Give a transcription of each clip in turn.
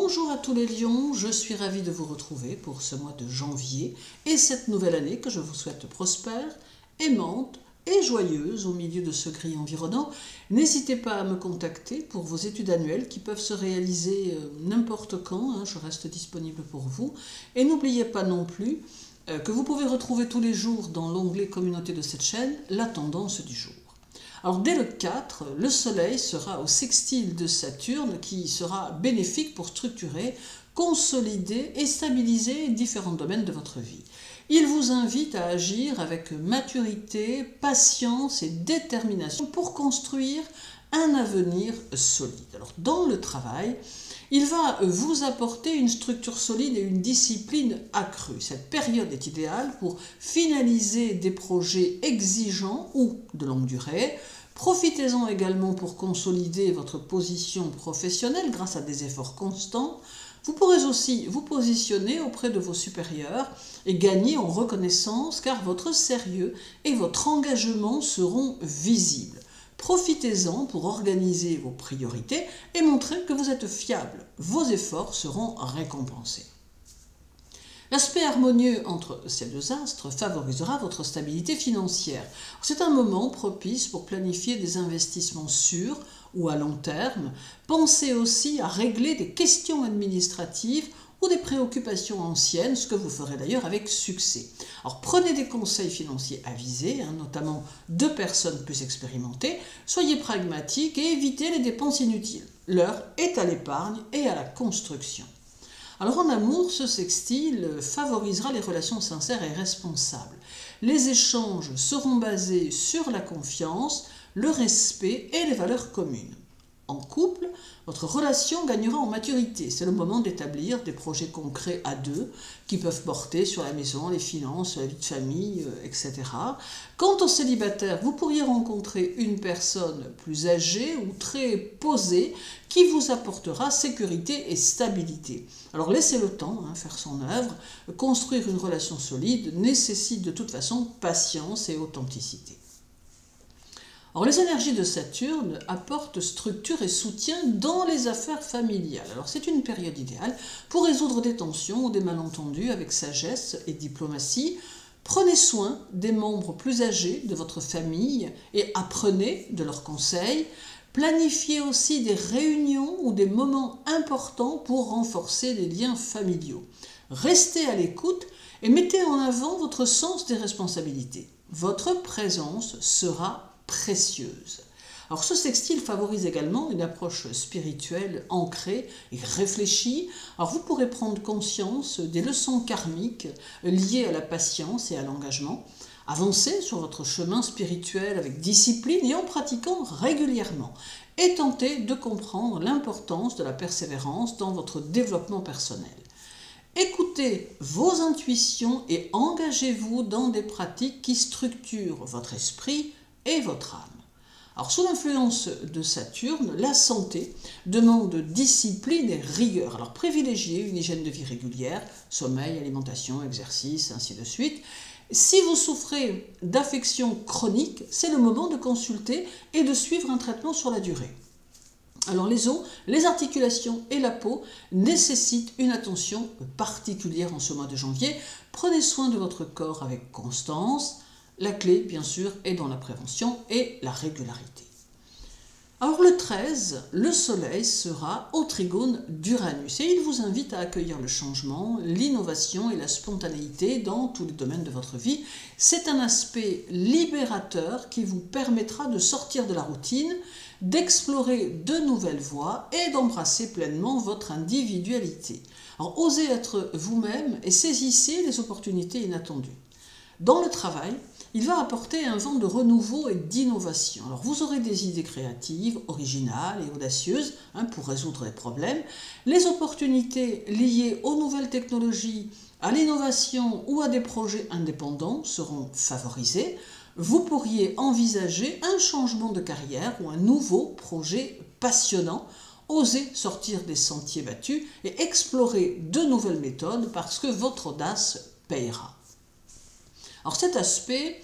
Bonjour à tous les lions, je suis ravie de vous retrouver pour ce mois de janvier et cette nouvelle année que je vous souhaite prospère, aimante et joyeuse au milieu de ce gris environnant. N'hésitez pas à me contacter pour vos études annuelles qui peuvent se réaliser n'importe quand, je reste disponible pour vous. Et n'oubliez pas non plus que vous pouvez retrouver tous les jours dans l'onglet communauté de cette chaîne la tendance du jour. Alors dès le 4, le Soleil sera au sextile de Saturne qui sera bénéfique pour structurer, consolider et stabiliser différents domaines de votre vie. Il vous invite à agir avec maturité, patience et détermination pour construire un avenir solide. Alors dans le travail, il va vous apporter une structure solide et une discipline accrue. Cette période est idéale pour finaliser des projets exigeants ou de longue durée. Profitez-en également pour consolider votre position professionnelle grâce à des efforts constants. Vous pourrez aussi vous positionner auprès de vos supérieurs et gagner en reconnaissance car votre sérieux et votre engagement seront visibles. Profitez-en pour organiser vos priorités et montrer que vous êtes fiable. Vos efforts seront récompensés. L'aspect harmonieux entre ces deux astres favorisera votre stabilité financière. C'est un moment propice pour planifier des investissements sûrs ou à long terme. Pensez aussi à régler des questions administratives ou des préoccupations anciennes, ce que vous ferez d'ailleurs avec succès. Alors prenez des conseils financiers avisés, notamment de personnes plus expérimentées, soyez pragmatiques et évitez les dépenses inutiles. L'heure est à l'épargne et à la construction. Alors en amour, ce sextile favorisera les relations sincères et responsables. Les échanges seront basés sur la confiance, le respect et les valeurs communes. En couple, votre relation gagnera en maturité. C'est le moment d'établir des projets concrets à deux qui peuvent porter sur la maison, les finances, la vie de famille, etc. Quant aux célibataires, vous pourriez rencontrer une personne plus âgée ou très posée qui vous apportera sécurité et stabilité. Alors laissez le temps faire son œuvre. Construire une relation solide nécessite de toute façon patience et authenticité. Alors, les énergies de Saturne apportent structure et soutien dans les affaires familiales. Alors c'est une période idéale pour résoudre des tensions ou des malentendus avec sagesse et diplomatie. Prenez soin des membres plus âgés de votre famille et apprenez de leurs conseils. Planifiez aussi des réunions ou des moments importants pour renforcer les liens familiaux. Restez à l'écoute et mettez en avant votre sens des responsabilités. Votre présence sera précieuse. Alors ce sextile favorise également une approche spirituelle ancrée et réfléchie. Alors vous pourrez prendre conscience des leçons karmiques liées à la patience et à l'engagement. Avancez sur votre chemin spirituel avec discipline et en pratiquant régulièrement. Et tentez de comprendre l'importance de la persévérance dans votre développement personnel. Écoutez vos intuitions et engagez-vous dans des pratiques qui structurent votre esprit et votre âme. Alors sous l'influence de Saturne, la santé demande discipline et rigueur. Alors privilégiez une hygiène de vie régulière, sommeil, alimentation, exercice, ainsi de suite. Si vous souffrez d'affections chroniques, c'est le moment de consulter et de suivre un traitement sur la durée. Alors les os, les articulations et la peau nécessitent une attention particulière en ce mois de janvier. Prenez soin de votre corps avec constance. La clé, bien sûr, est dans la prévention et la régularité. Alors le 13, le Soleil sera au trigone d'Uranus et il vous invite à accueillir le changement, l'innovation et la spontanéité dans tous les domaines de votre vie. C'est un aspect libérateur qui vous permettra de sortir de la routine, d'explorer de nouvelles voies et d'embrasser pleinement votre individualité. Alors osez être vous-même et saisissez les opportunités inattendues. Dans le travail, il va apporter un vent de renouveau et d'innovation. Alors vous aurez des idées créatives, originales et audacieuses pour résoudre les problèmes. Les opportunités liées aux nouvelles technologies, à l'innovation ou à des projets indépendants seront favorisées. Vous pourriez envisager un changement de carrière ou un nouveau projet passionnant. Osez sortir des sentiers battus et explorer de nouvelles méthodes parce que votre audace payera. Alors cet aspect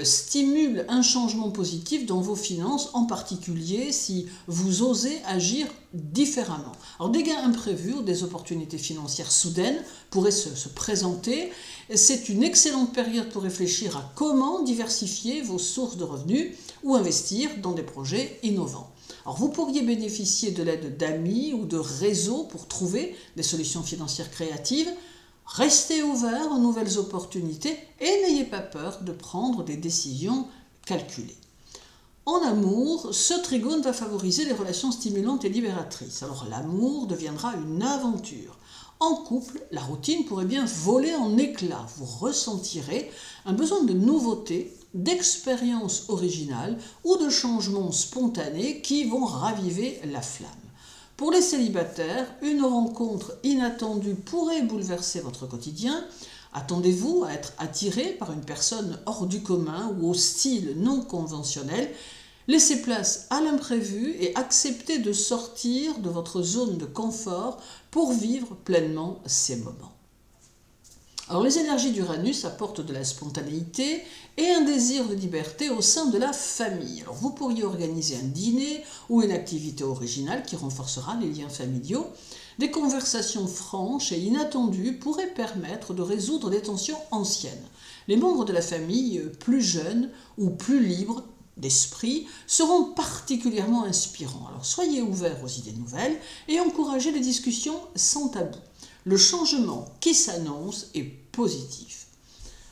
stimule un changement positif dans vos finances, en particulier si vous osez agir différemment. Alors des gains imprévus ou des opportunités financières soudaines pourraient se présenter. C'est une excellente période pour réfléchir à comment diversifier vos sources de revenus ou investir dans des projets innovants. Alors vous pourriez bénéficier de l'aide d'amis ou de réseaux pour trouver des solutions financières créatives. Restez ouvert aux nouvelles opportunités et n'ayez pas peur de prendre des décisions calculées. En amour, ce trigone va favoriser les relations stimulantes et libératrices. Alors l'amour deviendra une aventure. En couple, la routine pourrait bien voler en éclats. Vous ressentirez un besoin de nouveauté, d'expériences originales ou de changements spontanés qui vont raviver la flamme. Pour les célibataires, une rencontre inattendue pourrait bouleverser votre quotidien. Attendez-vous à être attiré par une personne hors du commun ou au style non conventionnel. Laissez place à l'imprévu et acceptez de sortir de votre zone de confort pour vivre pleinement ces moments. Alors les énergies d'Uranus apportent de la spontanéité et un désir de liberté au sein de la famille. Alors vous pourriez organiser un dîner ou une activité originale qui renforcera les liens familiaux. Des conversations franches et inattendues pourraient permettre de résoudre des tensions anciennes. Les membres de la famille plus jeunes ou plus libres d'esprit seront particulièrement inspirants. Alors soyez ouverts aux idées nouvelles et encouragez les discussions sans tabou. Le changement qui s'annonce est positif.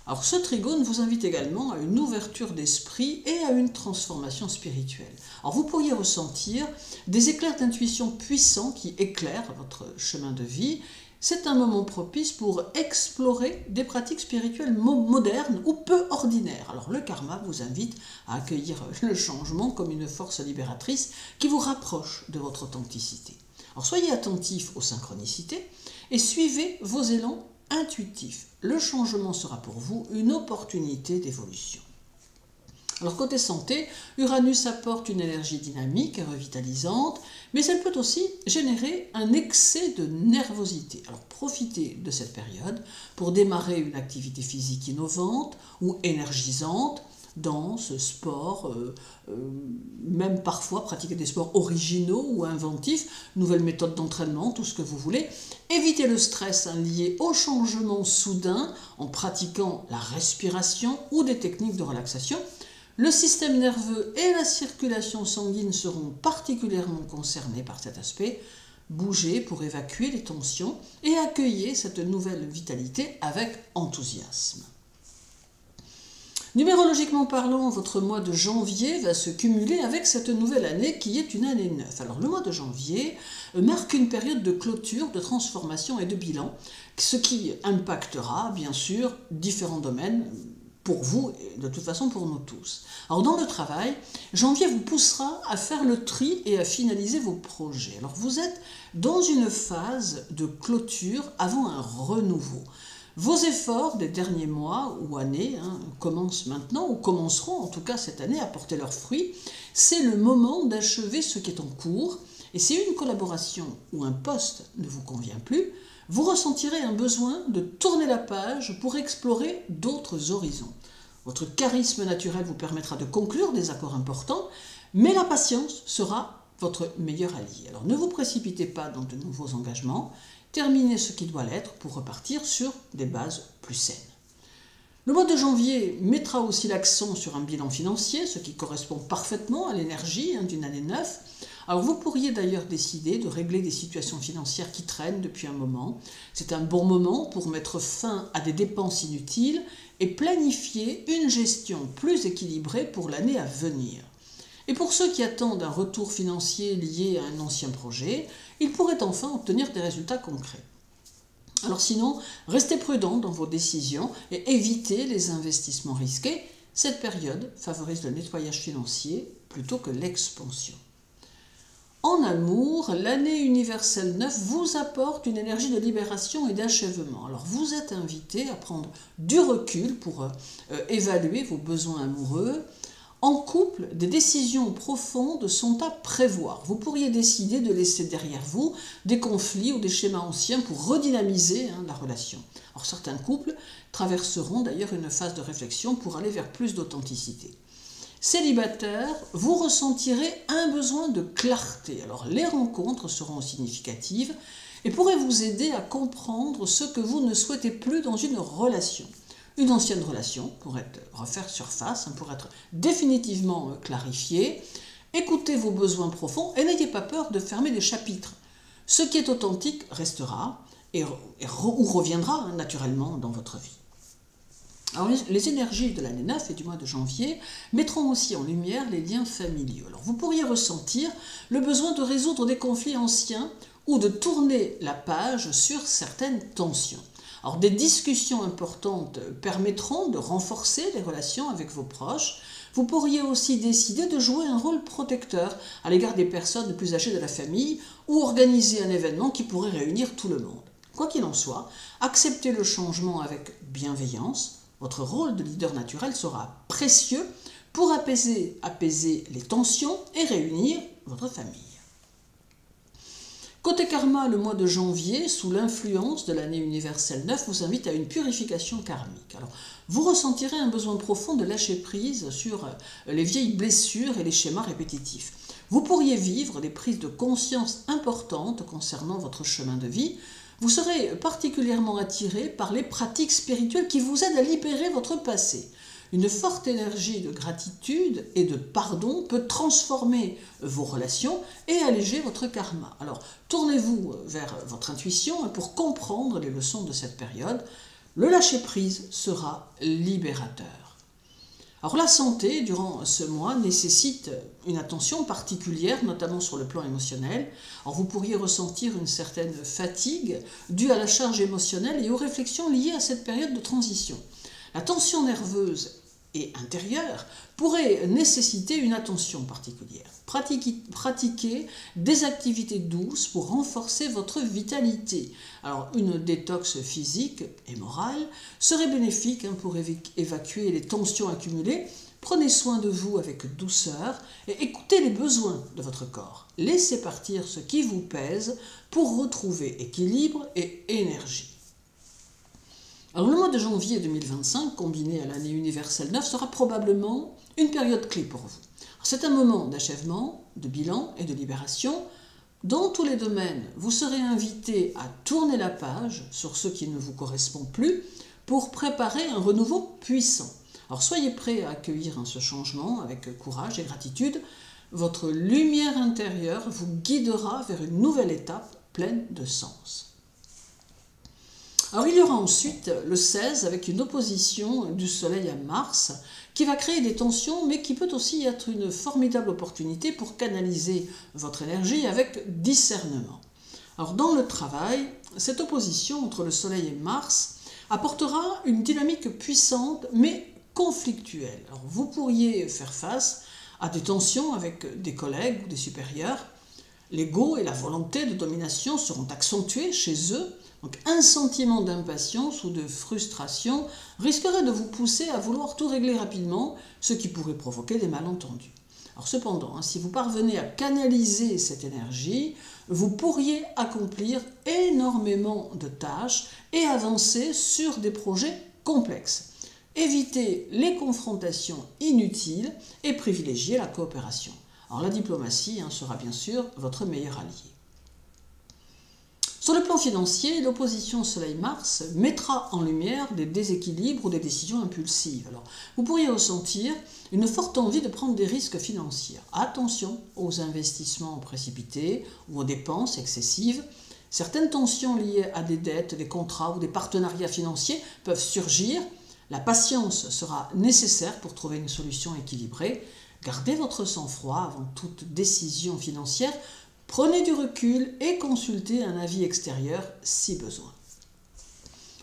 Alors ce trigone vous invite également à une ouverture d'esprit et à une transformation spirituelle. Alors vous pourriez ressentir des éclairs d'intuition puissants qui éclairent votre chemin de vie. C'est un moment propice pour explorer des pratiques spirituelles modernes ou peu ordinaires. Alors le karma vous invite à accueillir le changement comme une force libératrice qui vous rapproche de votre authenticité. Alors soyez attentifs aux synchronicités et suivez vos élans intuitifs. Le changement sera pour vous une opportunité d'évolution. Alors côté santé, Uranus apporte une énergie dynamique et revitalisante, mais elle peut aussi générer un excès de nervosité. Alors profitez de cette période pour démarrer une activité physique innovante ou énergisante, danse, sport, même parfois pratiquer des sports originaux ou inventifs, nouvelles méthodes d'entraînement, tout ce que vous voulez. Évitez le stress lié au changement soudain en pratiquant la respiration ou des techniques de relaxation. Le système nerveux et la circulation sanguine seront particulièrement concernés par cet aspect. Bougez pour évacuer les tensions et accueillez cette nouvelle vitalité avec enthousiasme. Numérologiquement parlant, votre mois de janvier va se cumuler avec cette nouvelle année qui est une année 9. Alors le mois de janvier marque une période de clôture, de transformation et de bilan, ce qui impactera bien sûr différents domaines pour vous et de toute façon pour nous tous. Alors dans le travail, janvier vous poussera à faire le tri et à finaliser vos projets. Alors vous êtes dans une phase de clôture avant un renouveau. Vos efforts des derniers mois ou années commencent maintenant, ou commenceront en tout cas cette année à porter leurs fruits. C'est le moment d'achever ce qui est en cours, et si une collaboration ou un poste ne vous convient plus, vous ressentirez un besoin de tourner la page pour explorer d'autres horizons. Votre charisme naturel vous permettra de conclure des accords importants, mais la patience sera votre meilleur allié. Alors ne vous précipitez pas dans de nouveaux engagements, terminez ce qui doit l'être pour repartir sur des bases plus saines. Le mois de janvier mettra aussi l'accent sur un bilan financier, ce qui correspond parfaitement à l'énergie d'une année 9. Alors vous pourriez d'ailleurs décider de régler des situations financières qui traînent depuis un moment. C'est un bon moment pour mettre fin à des dépenses inutiles et planifier une gestion plus équilibrée pour l'année à venir. Et pour ceux qui attendent un retour financier lié à un ancien projet, ils pourraient enfin obtenir des résultats concrets. Alors sinon, restez prudents dans vos décisions et évitez les investissements risqués. Cette période favorise le nettoyage financier plutôt que l'expansion. En amour, l'année universelle 9 vous apporte une énergie de libération et d'achèvement. Alors vous êtes invité à prendre du recul pour évaluer vos besoins amoureux. En couple, des décisions profondes sont à prévoir. Vous pourriez décider de laisser derrière vous des conflits ou des schémas anciens pour redynamiser la relation. Alors certains couples traverseront d'ailleurs une phase de réflexion pour aller vers plus d'authenticité. Célibataire, vous ressentirez un besoin de clarté. Alors les rencontres seront significatives et pourraient vous aider à comprendre ce que vous ne souhaitez plus dans une relation. Une ancienne relation pourrait refaire surface, pour être définitivement clarifiée. Écoutez vos besoins profonds et n'ayez pas peur de fermer des chapitres. Ce qui est authentique restera ou reviendra naturellement dans votre vie. Alors, les énergies de l'année 9 et du mois de janvier mettront aussi en lumière les liens familiaux. Alors, vous pourriez ressentir le besoin de résoudre des conflits anciens ou de tourner la page sur certaines tensions. Alors, des discussions importantes permettront de renforcer les relations avec vos proches. Vous pourriez aussi décider de jouer un rôle protecteur à l'égard des personnes plus âgées de la famille ou organiser un événement qui pourrait réunir tout le monde. Quoi qu'il en soit, acceptez le changement avec bienveillance. Votre rôle de leader naturel sera précieux pour apaiser les tensions et réunir votre famille. Côté karma, le mois de janvier, sous l'influence de l'année universelle 9, vous invite à une purification karmique. Alors, vous ressentirez un besoin profond de lâcher prise sur les vieilles blessures et les schémas répétitifs. Vous pourriez vivre des prises de conscience importantes concernant votre chemin de vie. Vous serez particulièrement attiré par les pratiques spirituelles qui vous aident à libérer votre passé. Une forte énergie de gratitude et de pardon peut transformer vos relations et alléger votre karma. Alors, tournez-vous vers votre intuition pour comprendre les leçons de cette période. Le lâcher-prise sera libérateur. Alors, la santé, durant ce mois, nécessite une attention particulière, notamment sur le plan émotionnel. Alors, vous pourriez ressentir une certaine fatigue due à la charge émotionnelle et aux réflexions liées à cette période de transition. La tension nerveuse et intérieure pourrait nécessiter une attention particulière. Pratiquez des activités douces pour renforcer votre vitalité. Alors, une détox physique et morale serait bénéfique pour évacuer les tensions accumulées. Prenez soin de vous avec douceur et écoutez les besoins de votre corps. Laissez partir ce qui vous pèse pour retrouver équilibre et énergie. Alors, le mois de janvier 2025, combiné à l'année universelle 9, sera probablement une période clé pour vous. C'est un moment d'achèvement, de bilan et de libération. Dans tous les domaines, vous serez invité à tourner la page sur ce qui ne vous correspond plus pour préparer un renouveau puissant. Alors, soyez prêts à accueillir ce changement avec courage et gratitude. Votre lumière intérieure vous guidera vers une nouvelle étape pleine de sens. Alors, il y aura ensuite le 16 avec une opposition du Soleil à Mars qui va créer des tensions, mais qui peut aussi être une formidable opportunité pour canaliser votre énergie avec discernement. Alors, dans le travail, cette opposition entre le Soleil et Mars apportera une dynamique puissante, mais conflictuelle. Alors, vous pourriez faire face à des tensions avec des collègues ou des supérieurs. L'ego et la volonté de domination seront accentués chez eux. Donc, un sentiment d'impatience ou de frustration risquerait de vous pousser à vouloir tout régler rapidement, ce qui pourrait provoquer des malentendus. Alors, cependant, si vous parvenez à canaliser cette énergie, vous pourriez accomplir énormément de tâches et avancer sur des projets complexes. Évitez les confrontations inutiles et privilégiez la coopération. Alors, la diplomatie sera bien sûr votre meilleur allié. Sur le plan financier, l'opposition Soleil-Mars mettra en lumière des déséquilibres ou des décisions impulsives. Alors, vous pourriez ressentir une forte envie de prendre des risques financiers. Attention aux investissements précipités ou aux dépenses excessives. Certaines tensions liées à des dettes, des contrats ou des partenariats financiers peuvent surgir. La patience sera nécessaire pour trouver une solution équilibrée. Gardez votre sang-froid avant toute décision financière. Prenez du recul et consultez un avis extérieur si besoin.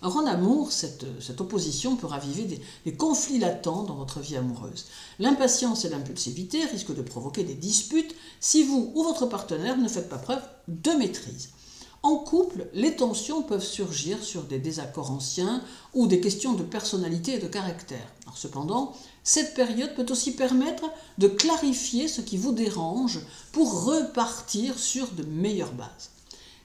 Alors, en amour, cette opposition peut raviver des conflits latents dans votre vie amoureuse. L'impatience et l'impulsivité risquent de provoquer des disputes si vous ou votre partenaire ne faites pas preuve de maîtrise. En couple, les tensions peuvent surgir sur des désaccords anciens ou des questions de personnalité et de caractère. Alors, cependant, cette période peut aussi permettre de clarifier ce qui vous dérange pour repartir sur de meilleures bases.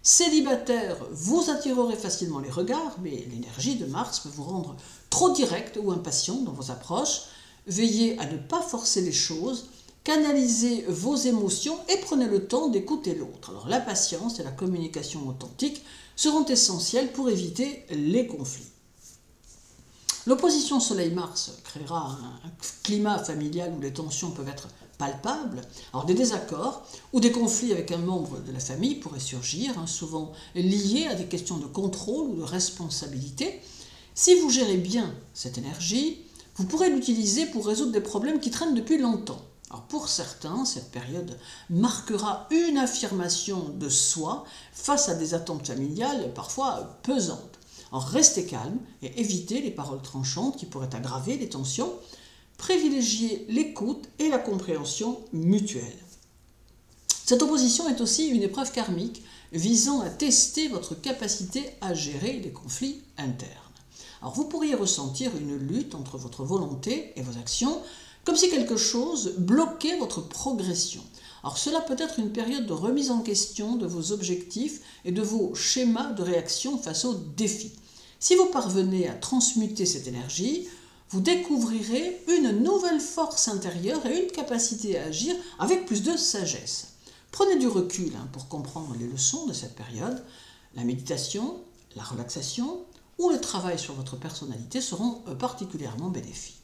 Célibataire, vous attirerez facilement les regards, mais l'énergie de Mars peut vous rendre trop direct ou impatient dans vos approches. Veillez à ne pas forcer les choses, canalisez vos émotions et prenez le temps d'écouter l'autre. Alors la patience et la communication authentique seront essentielles pour éviter les conflits. L'opposition Soleil-Mars créera un climat familial où les tensions peuvent être palpables. Alors des désaccords ou des conflits avec un membre de la famille pourraient surgir, souvent liés à des questions de contrôle ou de responsabilité. Si vous gérez bien cette énergie, vous pourrez l'utiliser pour résoudre des problèmes qui traînent depuis longtemps. Alors pour certains, cette période marquera une affirmation de soi face à des attentes familiales parfois pesantes. Alors restez calme et évitez les paroles tranchantes qui pourraient aggraver les tensions. Privilégiez l'écoute et la compréhension mutuelle. Cette opposition est aussi une épreuve karmique visant à tester votre capacité à gérer les conflits internes. Alors vous pourriez ressentir une lutte entre votre volonté et vos actions, comme si quelque chose bloquait votre progression. Alors cela peut être une période de remise en question de vos objectifs et de vos schémas de réaction face aux défis. Si vous parvenez à transmuter cette énergie, vous découvrirez une nouvelle force intérieure et une capacité à agir avec plus de sagesse. Prenez du recul pour comprendre les leçons de cette période. La méditation, la relaxation ou le travail sur votre personnalité seront particulièrement bénéfiques.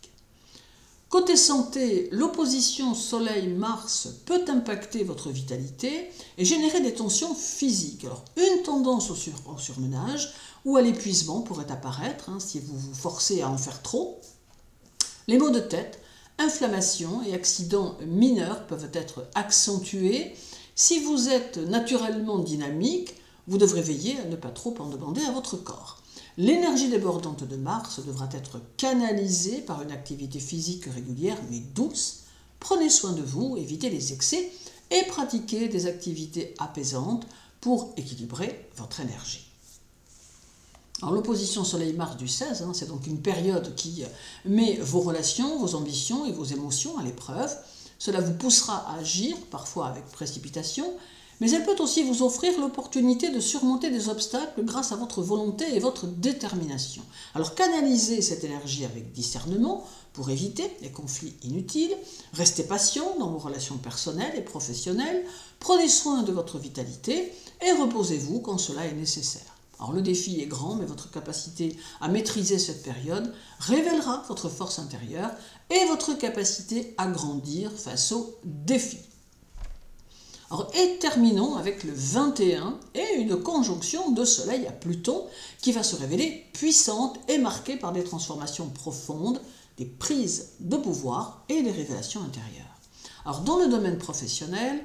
Côté santé, l'opposition Soleil-Mars peut impacter votre vitalité et générer des tensions physiques. Alors, une tendance au surmenage ou à l'épuisement pourrait apparaître si vous vous forcez à en faire trop. Les maux de tête, inflammations et accidents mineurs peuvent être accentués. Si vous êtes naturellement dynamique, vous devrez veiller à ne pas trop en demander à votre corps. L'énergie débordante de Mars devra être canalisée par une activité physique régulière mais douce. Prenez soin de vous, évitez les excès et pratiquez des activités apaisantes pour équilibrer votre énergie. Alors l'opposition Soleil-Mars du 16, c'est donc une période qui met vos relations, vos ambitions et vos émotions à l'épreuve. Cela vous poussera à agir, parfois avec précipitation, mais elle peut aussi vous offrir l'opportunité de surmonter des obstacles grâce à votre volonté et votre détermination. Alors canalisez cette énergie avec discernement pour éviter les conflits inutiles. Restez patient dans vos relations personnelles et professionnelles. Prenez soin de votre vitalité et reposez-vous quand cela est nécessaire. Alors le défi est grand, mais votre capacité à maîtriser cette période révélera votre force intérieure et votre capacité à grandir face aux défis. Alors, et terminons avec le 21 et une conjonction de Soleil à Pluton qui va se révéler puissante et marquée par des transformations profondes, des prises de pouvoir et des révélations intérieures. Alors dans le domaine professionnel,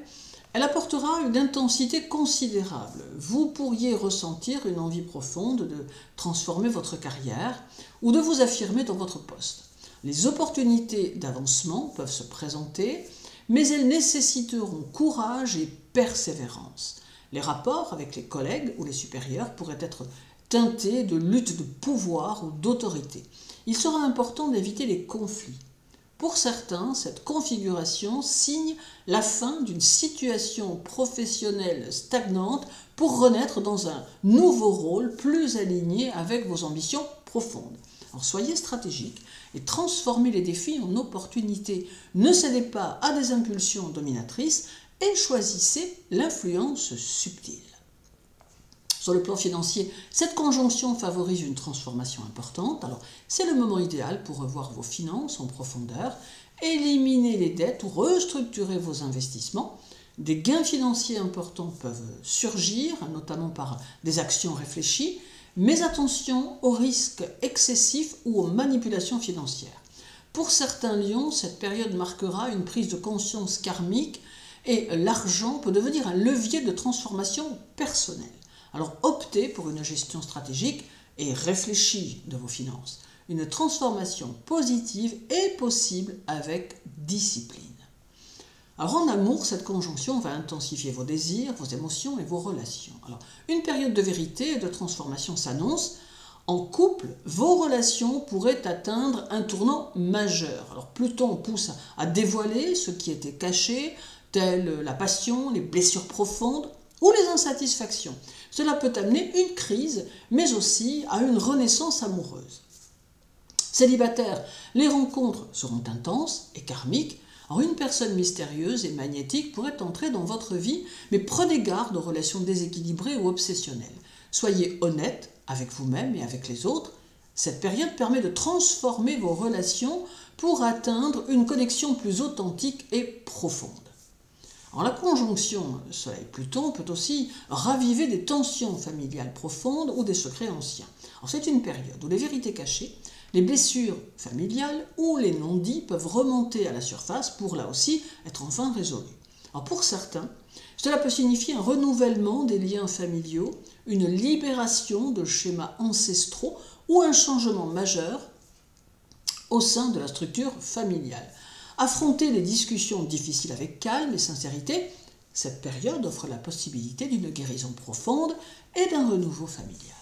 elle apportera une intensité considérable. Vous pourriez ressentir une envie profonde de transformer votre carrière ou de vous affirmer dans votre poste. Les opportunités d'avancement peuvent se présenter, mais elles nécessiteront courage et persévérance. Les rapports avec les collègues ou les supérieurs pourraient être teintés de lutte de pouvoir ou d'autorité. Il sera important d'éviter les conflits. Pour certains, cette configuration signe la fin d'une situation professionnelle stagnante pour renaître dans un nouveau rôle plus aligné avec vos ambitions profondes. Alors soyez stratégique et transformez les défis en opportunités. Ne cédez pas à des impulsions dominatrices et choisissez l'influence subtile. Sur le plan financier, cette conjonction favorise une transformation importante. Alors, c'est le moment idéal pour revoir vos finances en profondeur, éliminer les dettes ou restructurer vos investissements. Des gains financiers importants peuvent surgir, notamment par des actions réfléchies, mais attention aux risques excessifs ou aux manipulations financières. Pour certains lions, cette période marquera une prise de conscience karmique et l'argent peut devenir un levier de transformation personnelle. Alors optez pour une gestion stratégique et réfléchie de vos finances. Une transformation positive est possible avec discipline. Alors en amour, cette conjonction va intensifier vos désirs, vos émotions et vos relations. Alors, une période de vérité et de transformation s'annonce. En couple, vos relations pourraient atteindre un tournant majeur. Alors Pluton pousse à dévoiler ce qui était caché, telles la passion, les blessures profondes ou les insatisfactions. Cela peut amener une crise, mais aussi à une renaissance amoureuse. Célibataires, les rencontres seront intenses et karmiques. Alors une personne mystérieuse et magnétique pourrait entrer dans votre vie, mais prenez garde aux relations déséquilibrées ou obsessionnelles. Soyez honnête avec vous-même et avec les autres. Cette période permet de transformer vos relations pour atteindre une connexion plus authentique et profonde. Alors, la conjonction Soleil-Pluton peut aussi raviver des tensions familiales profondes ou des secrets anciens. C'est une période où les vérités cachées, les blessures familiales ou les non-dits peuvent remonter à la surface pour là aussi être enfin résolus. Pour certains, cela peut signifier un renouvellement des liens familiaux, une libération de schémas ancestraux ou un changement majeur au sein de la structure familiale. Affronter les discussions difficiles avec calme et sincérité, cette période offre la possibilité d'une guérison profonde et d'un renouveau familial.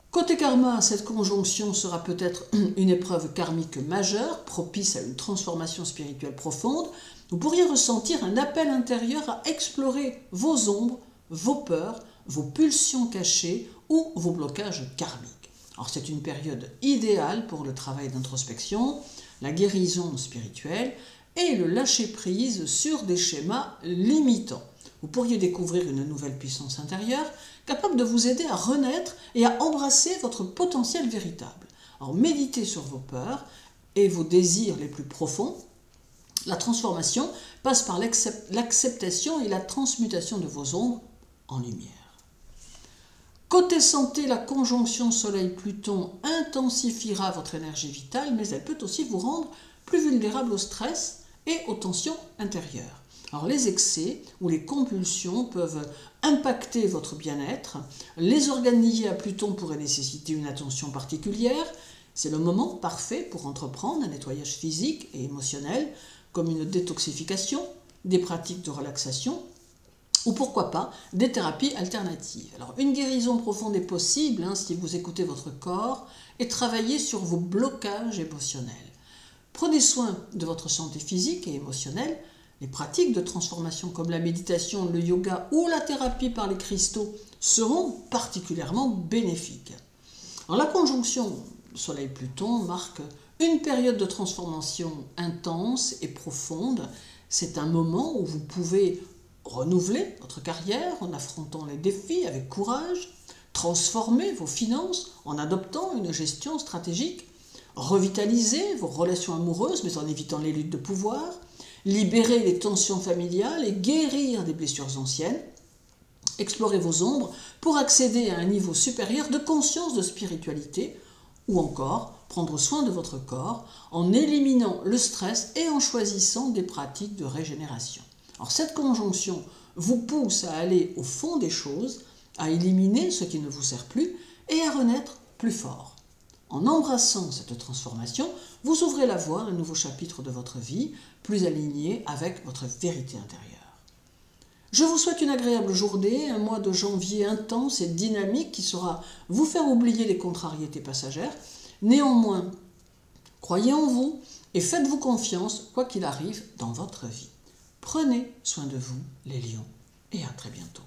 Côté karma, cette conjonction sera peut-être une épreuve karmique majeure, propice à une transformation spirituelle profonde. Vous pourriez ressentir un appel intérieur à explorer vos ombres, vos peurs, vos pulsions cachées ou vos blocages karmiques. C'est une période idéale pour le travail d'introspection, la guérison spirituelle et le lâcher-prise sur des schémas limitants. Vous pourriez découvrir une nouvelle puissance intérieure capable de vous aider à renaître et à embrasser votre potentiel véritable. Méditez sur vos peurs et vos désirs les plus profonds. La transformation passe par l'acceptation et la transmutation de vos ombres en lumière. Côté santé, la conjonction Soleil-Pluton intensifiera votre énergie vitale, mais elle peut aussi vous rendre plus vulnérable au stress et aux tensions intérieures. Les excès ou les compulsions peuvent impacter votre bien-être. Les organes liés à Pluton pourraient nécessiter une attention particulière. C'est le moment parfait pour entreprendre un nettoyage physique et émotionnel, comme une détoxification, des pratiques de relaxation, ou pourquoi pas des thérapies alternatives. Une guérison profonde est possible si vous écoutez votre corps et travaillez sur vos blocages émotionnels. Prenez soin de votre santé physique et émotionnelle. Les pratiques de transformation comme la méditation, le yoga ou la thérapie par les cristaux seront particulièrement bénéfiques. La conjonction Soleil-Pluton marque une période de transformation intense et profonde. C'est un moment où vous pouvez renouveler votre carrière en affrontant les défis avec courage, transformer vos finances en adoptant une gestion stratégique, revitaliser vos relations amoureuses mais en évitant les luttes de pouvoir, libérer les tensions familiales et guérir des blessures anciennes, explorer vos ombres pour accéder à un niveau supérieur de conscience de spiritualité ou encore prendre soin de votre corps en éliminant le stress et en choisissant des pratiques de régénération. Cette conjonction vous pousse à aller au fond des choses, à éliminer ce qui ne vous sert plus et à renaître plus fort. En embrassant cette transformation, vous ouvrez la voie à un nouveau chapitre de votre vie, plus aligné avec votre vérité intérieure. Je vous souhaite une agréable journée, un mois de janvier intense et dynamique qui saura vous faire oublier les contrariétés passagères. Néanmoins, croyez en vous et faites-vous confiance, quoi qu'il arrive dans votre vie. Prenez soin de vous, les lions, et à très bientôt.